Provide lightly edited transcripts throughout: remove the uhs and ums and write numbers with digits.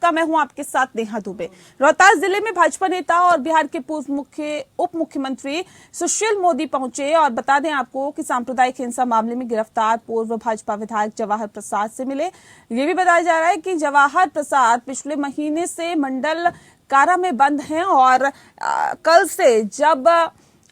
नमस्कार, मैं हूं आपके साथ नेहा दुबे। रोहतास जिले में भाजपा नेता और बिहार के पूर्व उप मुख्यमंत्री सुशील मोदी पहुंचे और बता दें आपको कि सांप्रदायिक हिंसा मामले में गिरफ्तार पूर्व भाजपा विधायक जवाहर प्रसाद से मिले। ये भी बताया जा रहा है कि जवाहर प्रसाद पिछले महीने से मंडल कारा में बंद हैं और कल से जब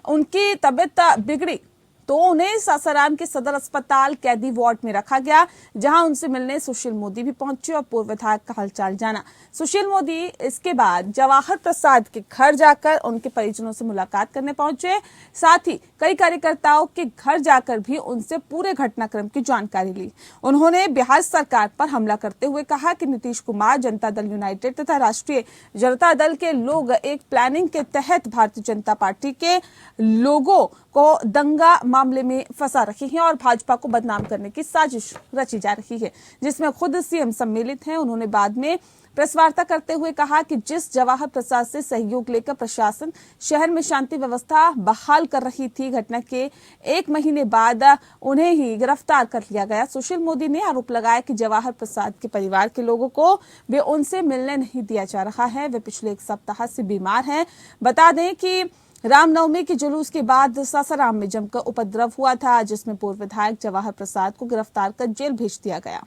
उनकी तबीयत बिगड़ी तो उन्हें सासाराम के सदर अस्पताल कैदी वार्ड में रखा गया, जहां उनसे मिलने सुशील मोदी भी पहुंचे और पूर्व विधायक का हालचाल जाना। सुशील मोदी इसके बाद जवाहर प्रसाद के घर जाकर उनके परिजनों से मुलाकात करने पहुंचे। साथ ही कई कार्यकर्ताओं के घर जाकर भी उनसे पूरे घटनाक्रम की जानकारी ली। उन्होंने बिहार सरकार पर हमला करते हुए कहा कि नीतीश कुमार, जनता दल यूनाइटेड तथा राष्ट्रीय जनता दल के लोग एक प्लानिंग के तहत भारतीय जनता पार्टी के लोगों को दंगा मामले में फंसा रही हैं और भाजपा को बदनाम करने की साजिश रची जा रही है, जिसमें खुद सीएम सम्मिलित हैं। उन्होंने बाद में प्रेस वार्ता करते हुए कहा कि जिस जवाहर प्रसाद से सहयोग लेकर प्रशासन शहर में शांति व्यवस्था बहाल कर रही थी, घटना के 1 महीने बाद उन्हें ही गिरफ्तार कर लिया गया। सुशील मोदी ने आरोप लगाया कि जवाहर प्रसाद के परिवार के लोगों को वे उनसे मिलने नहीं दिया जा रहा है। वे पिछले 1 सप्ताह से बीमार हैं। बता दें कि रामनवमी के जुलूस के बाद सासाराम में जमकर उपद्रव हुआ था, जिसमें पूर्व विधायक जवाहर प्रसाद को गिरफ्तार कर जेल भेज दिया गया।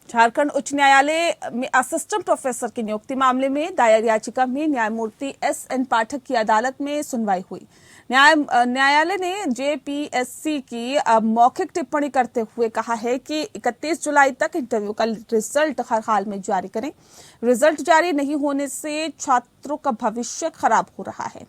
झारखंड उच्च न्यायालय में असिस्टेंट प्रोफेसर की नियुक्ति मामले में दायर याचिका में न्यायमूर्ति एस.एन. पाठक की अदालत में सुनवाई हुई। न्यायालय ने जेपीएससी की मौखिक टिप्पणी करते हुए कहा है कि 31 जुलाई तक इंटरव्यू का रिजल्ट हर हाल में जारी करें। रिजल्ट जारी नहीं होने से छात्रों का भविष्य खराब हो रहा है।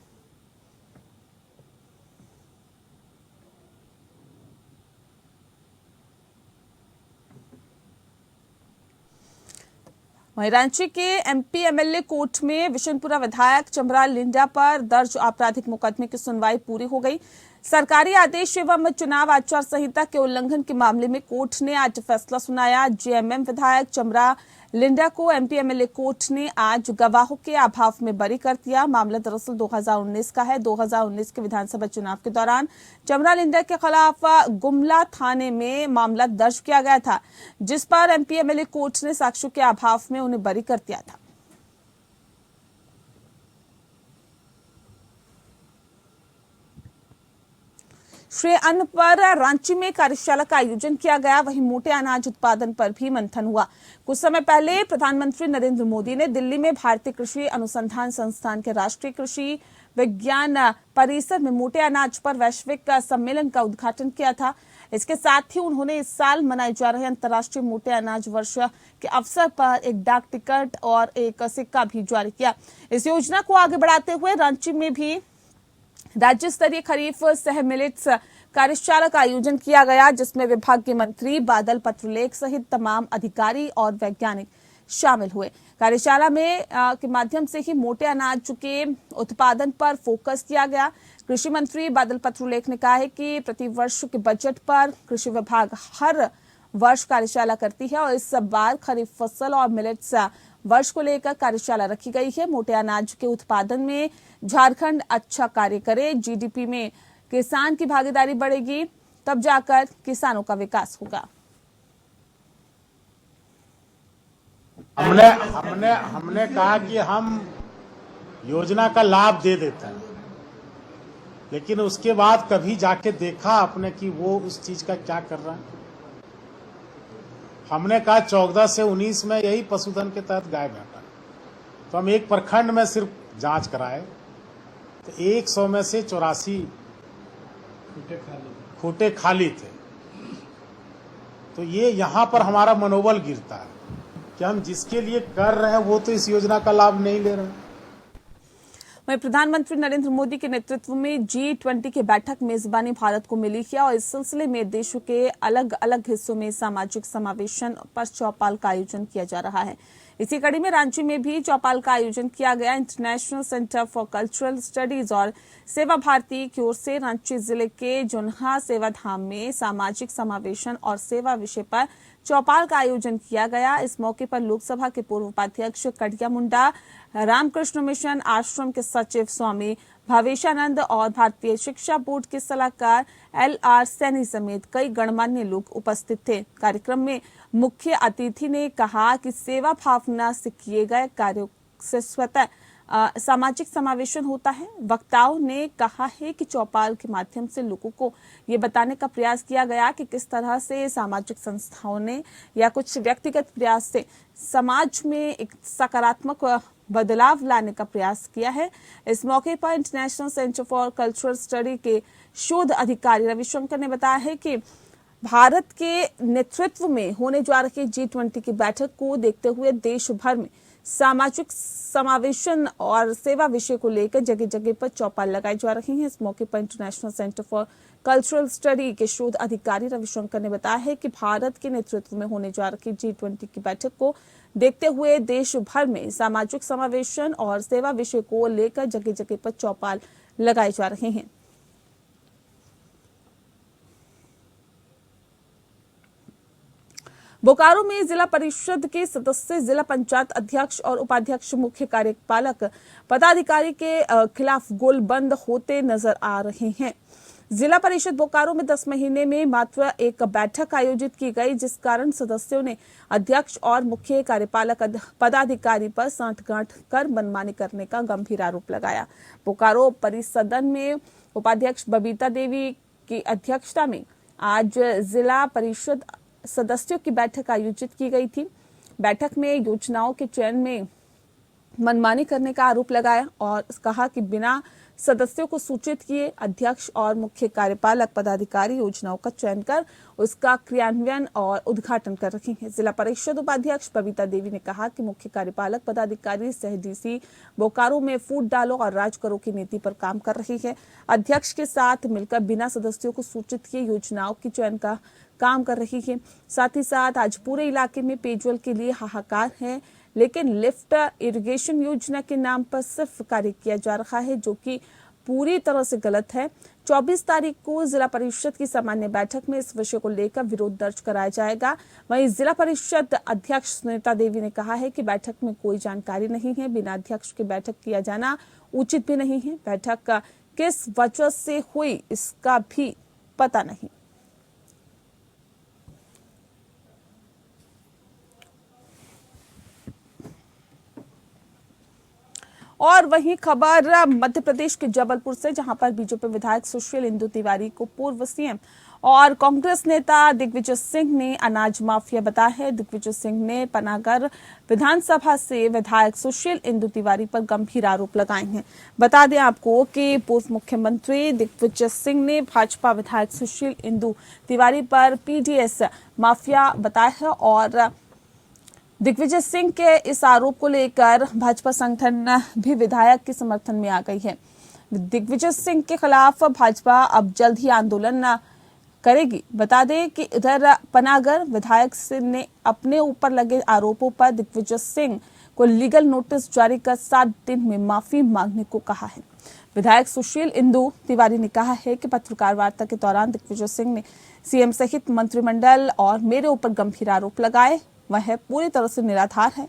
वहीं रांची के एमपी एमएलए कोर्ट में विशनपुरा विधायक चमरा लिंडा पर दर्ज आपराधिक मुकदमे की सुनवाई पूरी हो गई। सरकारी आदेश एवं चुनाव आचार संहिता के उल्लंघन के मामले में कोर्ट ने आज फैसला सुनाया। जेएमएम विधायक चमरा लिंडा को एमपी एमएलए कोर्ट ने आज गवाहों के अभाव में बरी कर दिया। मामला दरअसल 2019 का है। 2019 के विधानसभा चुनाव के दौरान चमरा लिंडा के खिलाफ गुमला थाने में मामला दर्ज किया गया था, जिस पर एमपी एमएलए कोर्ट ने साक्ष्यों के अभाव में उन्हें बरी कर दिया था। श्रेय अन्न पर रांची में कार्यशाला का आयोजन किया गया। वहीं मोटे अनाज उत्पादन पर भी मंथन हुआ। कुछ समय पहले प्रधानमंत्री नरेंद्र मोदी ने दिल्ली में भारतीय कृषि अनुसंधान संस्थान के राष्ट्रीय कृषि विज्ञान परिसर में मोटे अनाज पर वैश्विक सम्मेलन का उद्घाटन किया था। इसके साथ ही उन्होंने इस साल मनाए जा रहे अंतर्राष्ट्रीय मोटे अनाज वर्ष के अवसर पर एक डाक टिकट और एक सिक्का भी जारी किया। इस योजना को आगे बढ़ाते हुए रांची में भी राज्य स्तरीय खरीफ सह मिलेट्स कार्यशाला का आयोजन किया गया, जिसमें विभाग के मंत्री बादल पत्रलेख सहित तमाम अधिकारी और वैज्ञानिक शामिल हुए। कार्यशाला में के माध्यम से ही मोटे अनाज के उत्पादन पर फोकस किया गया। कृषि मंत्री बादल पत्रलेख ने कहा है कि प्रतिवर्ष के बजट पर कृषि विभाग हर वर्ष कार्यशाला करती है और इस बार खरीफ फसल और मिलेट्स वर्ष को लेकर कार्यशाला रखी गई है। मोटे अनाज के उत्पादन में झारखंड अच्छा कार्य करे, जीडीपी में किसान की भागीदारी बढ़ेगी, तब जाकर किसानों का विकास होगा। हमने कहा कि हम योजना का लाभ दे देते हैं, लेकिन उसके बाद कभी जाके देखा आपने कि वो उस चीज का क्या कर रहा है। हमने कहा 14 से 19 में यही पशुधन के तहत गाय घाटा, तो हम एक प्रखंड में सिर्फ जांच कराए तो 100 में से 84 खूंटे खाली थे। तो ये यहाँ पर हमारा मनोबल गिरता है कि हम जिसके लिए कर रहे हैं वो तो इस योजना का लाभ नहीं ले रहे हैं। वहीं प्रधानमंत्री नरेंद्र मोदी के नेतृत्व में G20 की बैठक मेजबानी भारत को मिली है और इस सिलसिले में देशों के अलग अलग हिस्सों में सामाजिक समावेशन पर चौपाल का आयोजन किया जा रहा है। इसी कड़ी में रांची में भी चौपाल का आयोजन किया गया। International centre for cultural studies और सेवा भारती की ओर से रांची जिले के जुन्हा सेवा धाम में सामाजिक समावेशन और सेवा विषय पर चौपाल का आयोजन किया गया। इस मौके पर लोकसभा के पूर्व उपाध्यक्ष कड़िया मुंडा, रामकृष्ण मिशन आश्रम के सचिव स्वामी भावेशानंद और भारतीय शिक्षा बोर्ड के सलाहकार LR सैनी समेत कई गणमान्य लोग उपस्थित थे। कार्यक्रम में मुख्य अतिथि ने कहा कि सेवा भावना से किए गए कार्यों से स्वतः सामाजिक समावेशन होता है। वक्ताओं ने कहा है कि चौपाल के माध्यम से लोगों को ये बताने का प्रयास किया गया कि किस तरह से सामाजिक संस्थाओं ने या कुछ व्यक्तिगत प्रयास से समाज में एक सकारात्मक बदलाव लाने का प्रयास किया है। इस मौके पर international centre for cultural study के शोध अधिकारी रविशंकर ने बताया है कि भारत के नेतृत्व में होने जा रही G20 की बैठक को देखते हुए देश भर में सामाजिक समावेशन और सेवा विषय को लेकर जगह जगह पर चौपाल लगाई जा रही हैं। इस मौके पर international centre for cultural study के शोध अधिकारी रविशंकर ने बताया है कि भारत के नेतृत्व में होने जा रही G20 की बैठक को देखते हुए देश भर में सामाजिक समावेशन और सेवा विषय को लेकर जगह जगह पर चौपाल लगाए जा रहे हैं। बोकारो में जिला परिषद के सदस्य, जिला पंचायत अध्यक्ष और उपाध्यक्ष मुख्य कार्यपालक पदाधिकारी के खिलाफ गोलबंद होते नजर आ रहे हैं। जिला परिषद बोकारो में 10 महीने में मात्र एक बैठक आयोजित की गई, जिस कारण सदस्यों ने अध्यक्ष और मुख्य कार्यपालक पदाधिकारी पर सांठगांठ कर मनमानी करने का गंभीर आरोप लगाया। बोकारो परिसदन में उपाध्यक्ष बबीता देवी की अध्यक्षता में आज जिला परिषद सदस्यों की बैठक आयोजित की गई थी। बैठक में योजनाओं के चयन में मनमानी करने का आरोप लगाया और कहा कि बिना सदस्यों को सूचित किए अध्यक्ष और मुख्य कार्यपालक पदाधिकारी योजनाओं का चयन कर उसका क्रियान्वयन और उद्घाटन कर रही हैं। जिला परिषद उपाध्यक्ष बबीता देवी ने कहा कि मुख्य कार्यपालक पदाधिकारी सह DC बोकारो में फूट डालो और राज करो की नीति पर काम कर रही है। अध्यक्ष के साथ मिलकर बिना सदस्यों को सूचित किए योजनाओं की चयन का काम कर रही है। साथ ही साथ आज पूरे इलाके में पेयजल के लिए हाहाकार है, लेकिन लिफ्ट इरिगेशन योजना के नाम पर सिर्फ कार्य किया जा रहा है, जो कि पूरी तरह से गलत है। 24 तारीख को जिला परिषद की सामान्य बैठक में इस विषय को लेकर विरोध दर्ज कराया जाएगा। वहीं जिला परिषद अध्यक्ष सुनीता देवी ने कहा है कि बैठक में कोई जानकारी नहीं है, बिना अध्यक्ष की बैठक किया जाना उचित भी नहीं है। बैठक किस वजह से हुई इसका भी पता नहीं। और वहीं खबर मध्य प्रदेश के जबलपुर से, जहां पर बीजेपी विधायक सुशील इंदु तिवारी को पूर्व CM और कांग्रेस नेता दिग्विजय सिंह ने अनाज माफिया बताया है। दिग्विजय सिंह ने पनागर विधानसभा से विधायक सुशील इंदु तिवारी पर गंभीर आरोप लगाए हैं। बता दें आपको कि पूर्व मुख्यमंत्री दिग्विजय सिंह ने भाजपा विधायक सुशील इंदु तिवारी पर PDS माफिया बताया है और दिग्विजय सिंह के इस आरोप को लेकर भाजपा संगठन भी विधायक के समर्थन में आ गई है। दिग्विजय सिंह के खिलाफ भाजपा अब जल्द ही आंदोलन करेगी। बता दें कि इधर पनागर विधायक सिंह ने अपने ऊपर लगे आरोपों पर दिग्विजय सिंह को लीगल नोटिस जारी कर 7 दिन में माफी मांगने को कहा है। विधायक सुशील इंदु तिवारी ने कहा है कि पत्रकार वार्ता के दौरान दिग्विजय सिंह ने CM सहित मंत्रिमंडल और मेरे ऊपर गंभीर आरोप लगाए, वह पूरी तरह से निराधार है।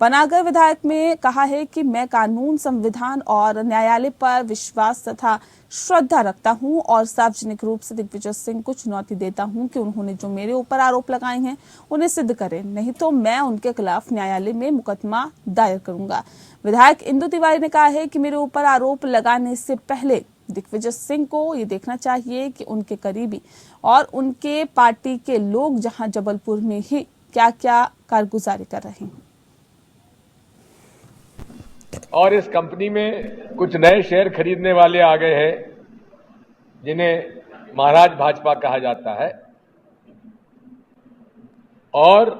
पनागर विधायक ने कहा है कि मैं कानून, संविधान और न्यायालय पर विश्वास तथा श्रद्धा रखता हूं और सार्वजनिक रूप से दिग्विजय सिंह को चुनौती देता हूं कि उन्होंने जो मेरे ऊपर आरोप लगाए हैं उन्हें सिद्ध करें, नहीं तो मैं उनके खिलाफ न्यायालय में मुकदमा दायर करूंगा। विधायक इंदु तिवारी ने कहा है कि मेरे ऊपर आरोप लगाने से पहले दिग्विजय सिंह को ये देखना चाहिए कि उनके करीबी और उनके पार्टी के लोग जहां जबलपुर में ही क्या क्या कारगुजारी कर रहे हैं। और इस कंपनी में कुछ नए शेयर खरीदने वाले आ गए हैं, जिन्हें महाराज भाजपा कहा जाता है, और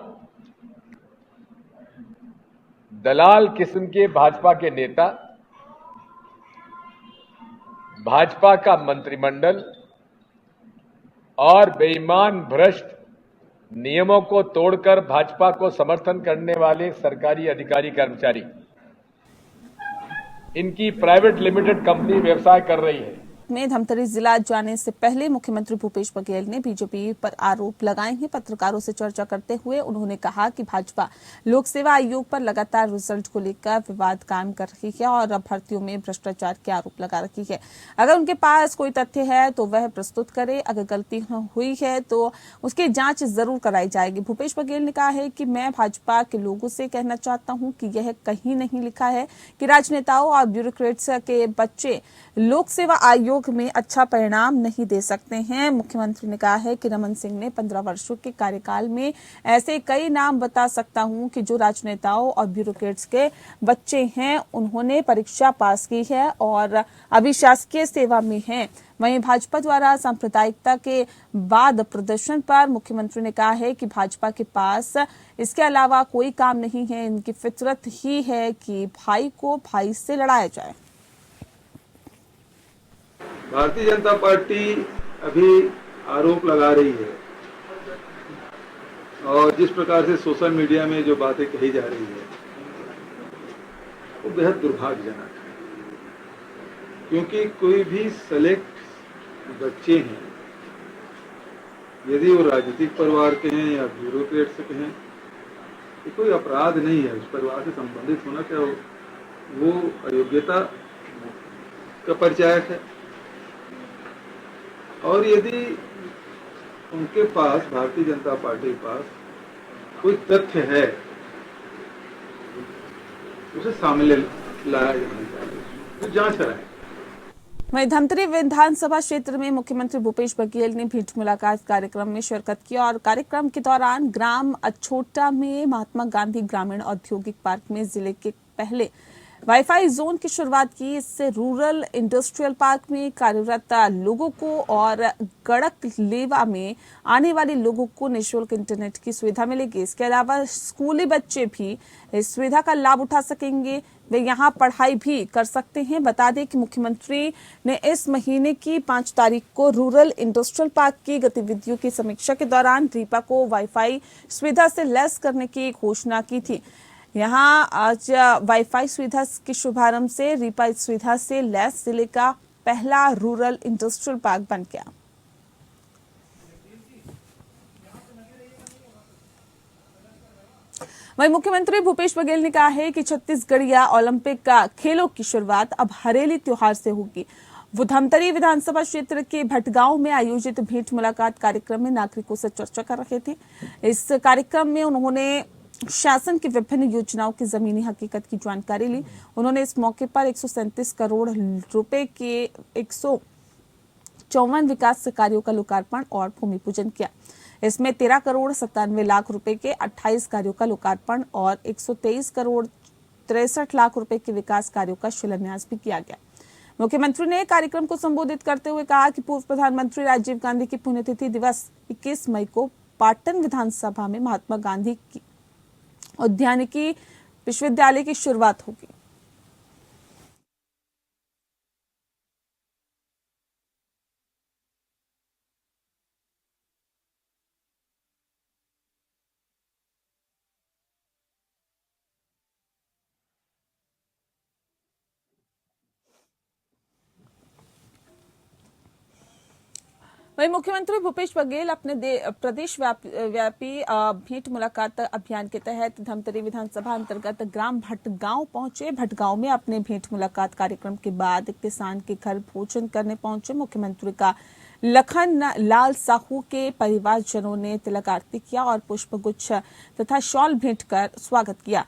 दलाल किस्म के भाजपा के नेता, भाजपा का मंत्रिमंडल और बेईमान भ्रष्ट नियमों को तोड़कर भाजपा को समर्थन करने वाले सरकारी अधिकारी कर्मचारी, इनकी प्राइवेट लिमिटेड कंपनी व्यवसाय कर रही है। मुलाकात में धमतरी जिला जाने से पहले मुख्यमंत्री भूपेश बघेल ने बीजेपी पर आरोप लगाए हैं। पत्रकारों से चर्चा करते हुए उन्होंने कहा कि भाजपा लोक सेवा आयोग पर लगातार रिजल्ट को लेकर विवाद कायम कर रही है और भर्तियों में भ्रष्टाचार के आरोप लगा रही है। अगर उनके पास कोई तथ्य है तो वह प्रस्तुत करे, अगर गलती हुई है तो उसकी जांच जरूर कराई जाएगी। भूपेश बघेल ने कहा है कि मैं भाजपा के लोगों से कहना चाहता हूं कि यह कहीं नहीं लिखा है कि राजनेताओं और ब्यूरोक्रेट्स के बच्चे लोक सेवा आयोग में अच्छा परिणाम नहीं दे सकते हैं। मुख्यमंत्री ने कहा है कि रमन सिंह ने 15 वर्षों के कार्यकाल में ऐसे कई नाम बता सकता हूं कि जो राजनेताओं और ब्यूरोक्रेट्स के बच्चे हैं, उन्होंने परीक्षा पास की है और अभी शासकीय सेवा में हैं। वहीं भाजपा द्वारा सांप्रदायिकता के बाद प्रदर्शन पर मुख्यमंत्री ने कहा है कि भाजपा के पास इसके अलावा कोई काम नहीं है। इनकी फितरत ही है कि भाई को भाई से लड़ाया जाए। भारतीय जनता पार्टी अभी आरोप लगा रही है और जिस प्रकार से सोशल मीडिया में जो बातें कही जा रही है वो बेहद दुर्भाग्यजनक है, क्योंकि कोई भी सेलेक्ट बच्चे हैं, यदि वो राजनीतिक परिवार के हैं या ब्यूरोक्रेट से हैं, ये कोई अपराध नहीं है। उस परिवार से संबंधित होना क्या वो अयोग्यता का परिचायक है। और यदि उनके पास, भारतीय जनता पार्टी के पास कोई तथ्य है, उसे सामने लाया जाना चाहिए, तो जांच कराएं। वहीं धमतरी विधानसभा क्षेत्र में मुख्यमंत्री भूपेश बघेल ने भेंट मुलाकात कार्यक्रम में शिरकत की और कार्यक्रम के दौरान ग्राम अछोटा में महात्मा गांधी ग्रामीण औद्योगिक पार्क में जिले के पहले वाईफाई जोन की शुरुआत की। इससे रूरल इंडस्ट्रियल पार्क में कार्यरत लोगों को और गड़क लेवा में आने वाले लोगों को निःशुल्क इंटरनेट की सुविधा मिलेगी। इसके अलावा स्कूली बच्चे भी इस सुविधा का लाभ उठा सकेंगे, वे यहाँ पढ़ाई भी कर सकते हैं। बता दें कि मुख्यमंत्री ने इस महीने की 5 तारीख को रूरल इंडस्ट्रियल पार्क की गतिविधियों की समीक्षा के दौरान रीपा को वाईफाई सुविधा से लैस करने की घोषणा की थी। यहाँ आज वाईफाई सुविधा के शुभारंभ से रीपा इस सुविधा से लैस जिले का पहला रूरल इंडस्ट्रियल पार्क बन गया। वहीं मुख्यमंत्री भूपेश बघेल ने कहा है कि छत्तीसगढ़िया ओलंपिक का खेलों की शुरुआत अब हरेली त्योहार से होगी। वो धमतरी विधानसभा क्षेत्र के भटगांव में आयोजित भेंट मुलाकात कार्यक्रम में नागरिकों से चर्चा कर रहे थे। इस कार्यक्रम में उन्होंने शासन की विभिन्न योजनाओं की जमीनी हकीकत की जानकारी ली। उन्होंने इस मौके पर 137 करोड़ रुपए के 154 विकास कार्यों का लोकार्पण और भूमि पूजन किया। इसमें 13 करोड़ 97 लाख रुपए के 28 कार्यों का लोकार्पण और 123 करोड़ 63 लाख रुपए के विकास कार्यों का शिलान्यास भी किया गया। मुख्यमंत्री ने कार्यक्रम को संबोधित करते हुए कहा कि पूर्व प्रधानमंत्री राजीव गांधी की पुण्यतिथि दिवस 21 मई को पाटन विधानसभा में महात्मा गांधी की उद्यानिकी विश्वविद्यालय की शुरुआत होगी। वहीं मुख्यमंत्री भूपेश बघेल अपने प्रदेश व्यापी भेंट मुलाकात अभियान के तहत धमतरी विधानसभा अंतर्गत ग्राम भटगांव पहुंचे। भटगांव में अपने भेंट मुलाकात कार्यक्रम के बाद किसान के घर भोजन करने पहुंचे मुख्यमंत्री का लखन लाल साहू के परिवारजनों ने तिलक आरती किया और पुष्पगुच्छ तथा शॉल भेंट कर स्वागत किया।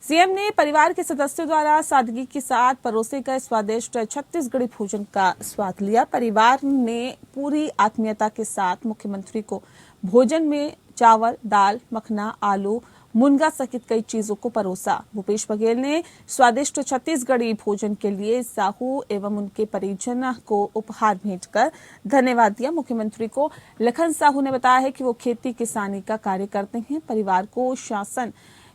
सीएम ने परिवार के सदस्यों द्वारा सादगी के साथ परोसे गए स्वादिष्ट छत्तीसगढ़ी भोजन का स्वाद लिया। परिवार ने पूरी आत्मीयता के साथ मुख्यमंत्री को भोजन में चावल, दाल, मखना, आलू, मुनगा सहित कई चीजों को परोसा। भूपेश बघेल ने स्वादिष्ट छत्तीसगढ़ी भोजन के लिए साहू एवं उनके परिजन को उपहार भेंट कर धन्यवाद दिया। मुख्यमंत्री को लखन साहू ने बताया है कि वो खेती किसानी का कार्य करते हैं। परिवार को शासन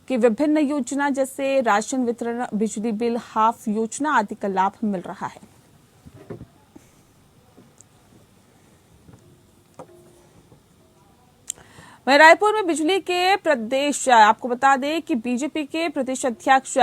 की विभिन्न योजना जैसे राशन वितरण, बिजली बिल हाफ योजना आदि का लाभ मिल रहा है। वहीं रायपुर में बिजली के प्रदेश, आपको बता दें कि बीजेपी के प्रदेश अध्यक्ष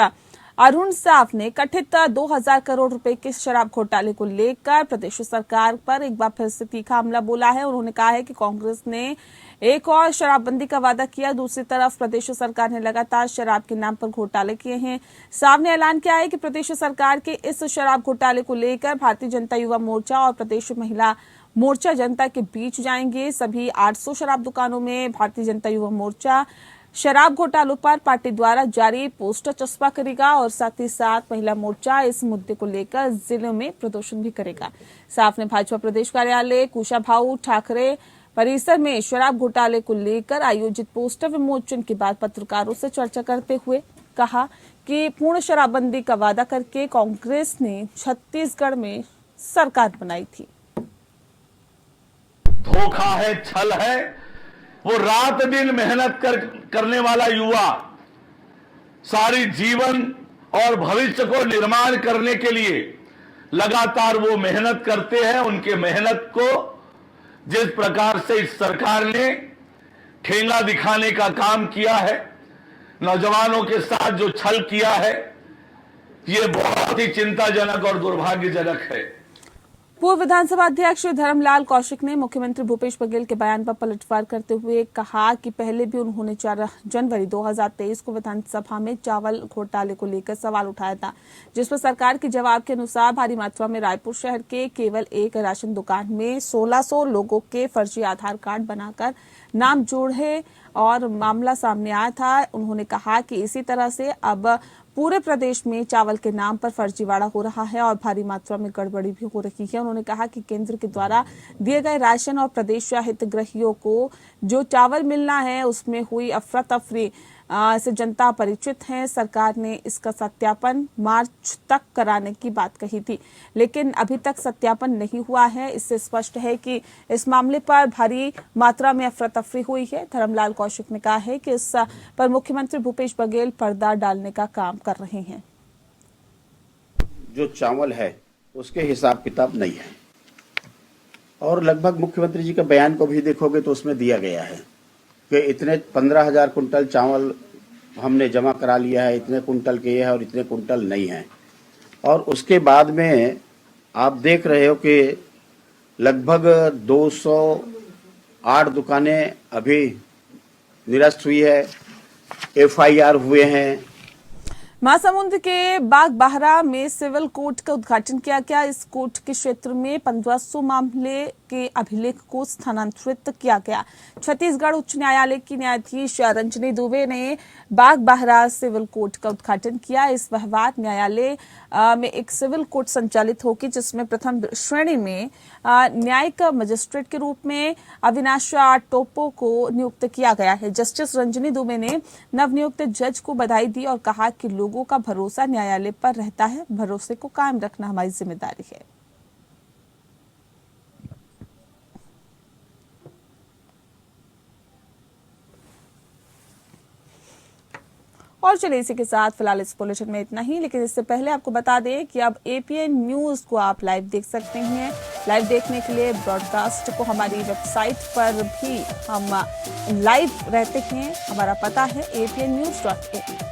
अरुण साफ ने कथित 2000 करोड़ रुपए के शराब घोटाले को लेकर प्रदेश सरकार पर एक बार फिर से तीखा हमला बोला है। उन्होंने कहा है कि कांग्रेस ने एक और शराबबंदी का वादा किया, दूसरी तरफ प्रदेश सरकार ने लगातार शराब के नाम पर घोटाले किए हैं। साफ ने ऐलान किया है कि प्रदेश सरकार के इस शराब घोटाले को लेकर भारतीय जनता युवा मोर्चा और प्रदेश महिला मोर्चा जनता के बीच जाएंगे। सभी 800 शराब दुकानों में भारतीय जनता युवा मोर्चा शराब घोटालों पर पार्टी द्वारा जारी पोस्टर चस्पा करेगा और साथ ही साथ महिला मोर्चा इस मुद्दे को लेकर जिले में प्रदर्शन भी करेगा। साफ ने भाजपा प्रदेश कार्यालय कुशाभाऊ ठाकरे परिसर में शराब घोटाले को लेकर आयोजित पोस्टर विमोचन के बाद पत्रकारों से चर्चा करते हुए कहा कि पूर्ण शराबबंदी का वादा करके कांग्रेस ने छत्तीसगढ़ में सरकार बनाई थी। धोखा है, छल है। वो रात दिन मेहनत करने वाला युवा सारी जीवन और भविष्य को निर्माण करने के लिए लगातार वो मेहनत करते हैं। उनके मेहनत को जिस प्रकार से इस सरकार ने ठेंगा दिखाने का काम किया है, नौजवानों के साथ जो छल किया है, ये बहुत ही चिंताजनक और दुर्भाग्यजनक है। पूर्व विधानसभा अध्यक्ष धर्मलाल कौशिक ने मुख्यमंत्री भूपेश बघेल के बयान पर पलटवार करते हुए कहा कि पहले भी उन्होंने 4 जनवरी 2023 को विधानसभा में चावल घोटाले को लेकर सवाल उठाया था, जिस पर सरकार के जवाब के अनुसार भारी मात्रा में रायपुर शहर के केवल एक राशन दुकान में 1600 लोगों के फर्जी आधार कार्ड बनाकर नाम जोड़े और मामला सामने आया था। उन्होंने कहा कि इसी तरह से अब पूरे प्रदेश में चावल के नाम पर फर्जीवाड़ा हो रहा है और भारी मात्रा में गड़बड़ी भी हो रही है। उन्होंने कहा कि केंद्र के द्वारा दिए गए राशन और प्रदेश हितग्राहियों को जो चावल मिलना है उसमें हुई अफरा तफरी से जनता परिचित है। सरकार ने इसका सत्यापन मार्च तक कराने की बात कही थी, लेकिन अभी तक सत्यापन नहीं हुआ है। इससे स्पष्ट है कि इस मामले पर भारी मात्रा में अफरा तफरी हुई है। धर्मलाल कौशिक ने कहा है कि इस पर मुख्यमंत्री भूपेश बघेल पर्दा डालने का काम कर रहे हैं। जो चावल है उसके हिसाब किताब नहीं है और लगभग मुख्यमंत्री जी के बयान को भी देखोगे तो उसमें दिया गया है कि इतने 15,000 कुंटल चावल हमने जमा करा लिया है, इतने कुंटल के ये है और इतने कुंटल नहीं है। और उसके बाद में आप देख रहे हो कि लगभग 208 दुकानें अभी निरस्त हुई है, FIR हुए हैं। महासमुंद के बाग बाहरा में सिविल कोर्ट का उद्घाटन किया गया। इस कोर्ट के क्षेत्र में 1500 मामले के अभिलेख को स्थानांतरित किया गया। छत्तीसगढ़ उच्च न्यायालय की न्यायाधीश रंजनी दुबे ने बाग बाहरा सिविल कोर्ट का उद्घाटन किया। इस व्यवहार न्यायालय में एक सिविल कोर्ट संचालित होगी, जिसमें प्रथम श्रेणी में न्यायिक मजिस्ट्रेट के रूप में अविनाश टोप्पो को नियुक्त किया गया है। जस्टिस रंजनी दुबे ने नवनियुक्त जज को बधाई दी और कहा कि लोगों का भरोसा न्यायालय पर रहता है, भरोसे को कायम रखना हमारी जिम्मेदारी है। और चलिए इसी के साथ फिलहाल इस बुलेटिन में इतना ही, लेकिन इससे पहले आपको बता दें कि अब APN न्यूज को आप लाइव देख सकते हैं। लाइव देखने के लिए ब्रॉडकास्ट को हमारी वेबसाइट पर भी हम लाइव रहते हैं। हमारा पता है apnnews.in।